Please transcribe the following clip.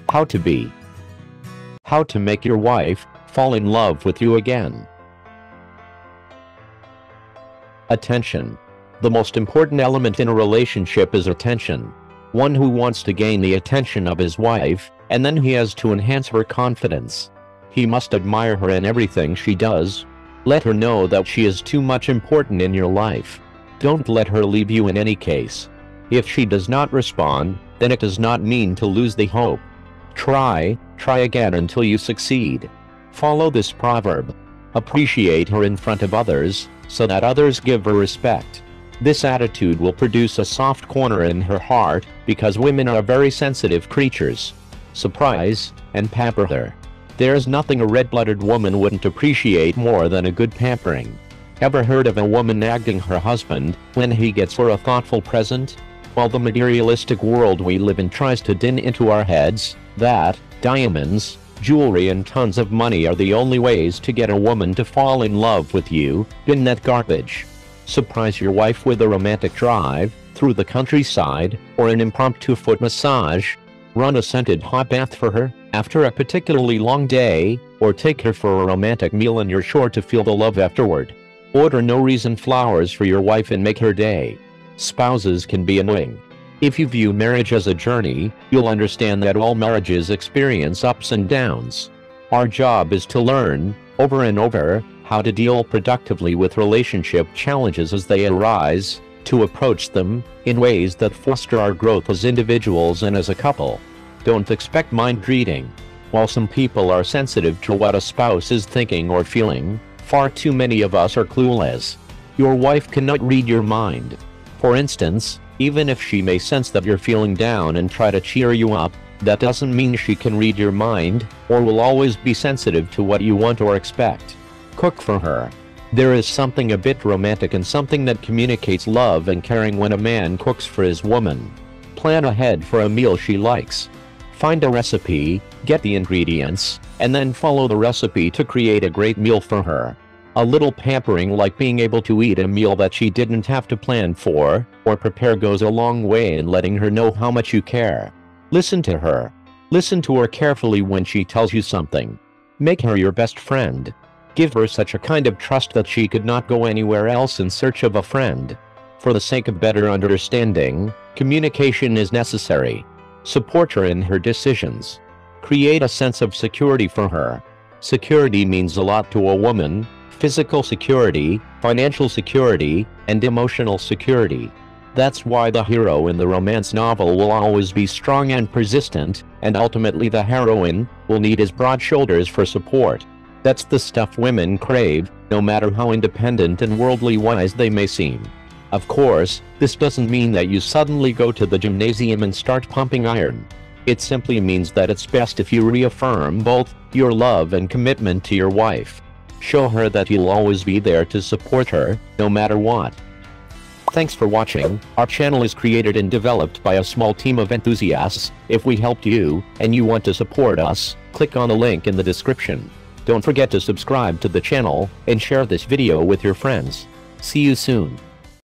How to be. How to make your wife fall in love with you again. Attention. The most important element in a relationship is attention. One who wants to gain the attention of his wife, and then he has to enhance her confidence. He must admire her in everything she does. Let her know that she is too much important in your life. Don't let her leave you in any case. If she does not respond, then it does not mean to lose the hope. Try again until you succeed. Follow this proverb. Appreciate her in front of others, so that others give her respect. This attitude will produce a soft corner in her heart, because women are very sensitive creatures. Surprise and pamper her. There's nothing a red-blooded woman wouldn't appreciate more than a good pampering. Ever heard of a woman nagging her husband when he gets her a thoughtful present? While the materialistic world we live in tries to din into our heads that diamonds, jewelry and tons of money are the only ways to get a woman to fall in love with you, bin that garbage. Surprise your wife with a romantic drive through the countryside, or an impromptu foot massage. Run a scented hot bath for her after a particularly long day, or take her for a romantic meal and you're sure to feel the love afterward. Order no-reason flowers for your wife and make her day. Spouses can be annoying. If you view marriage as a journey, you'll understand that all marriages experience ups and downs. Our job is to learn, over and over, how to deal productively with relationship challenges as they arise, to approach them in ways that foster our growth as individuals and as a couple. Don't expect mind reading. While some people are sensitive to what a spouse is thinking or feeling, far too many of us are clueless. Your wife cannot read your mind. For instance, even if she may sense that you're feeling down and try to cheer you up, that doesn't mean she can read your mind, or will always be sensitive to what you want or expect. Cook for her. There is something a bit romantic and something that communicates love and caring when a man cooks for his woman. Plan ahead for a meal she likes. Find a recipe, get the ingredients, and then follow the recipe to create a great meal for her. A little pampering, like being able to eat a meal that she didn't have to plan for or prepare, goes a long way in letting her know how much you care. Listen to her. Listen to her carefully when she tells you something. Make her your best friend. Give her such a kind of trust that she could not go anywhere else in search of a friend. For the sake of better understanding, communication is necessary. Support her in her decisions. Create a sense of security for her. Security means a lot to a woman. Physical security, financial security, and emotional security. That's why the hero in the romance novel will always be strong and persistent, and ultimately the heroine will need his broad shoulders for support. That's the stuff women crave, no matter how independent and worldly wise they may seem. Of course, this doesn't mean that you suddenly go to the gymnasium and start pumping iron. It simply means that it's best if you reaffirm both your love and commitment to your wife. Show her that you'll always be there to support her, no matter what. Thanks for watching. Our channel is created and developed by a small team of enthusiasts. If we helped you, and you want to support us, click on the link in the description. Don't forget to subscribe to the channel, and share this video with your friends. See you soon.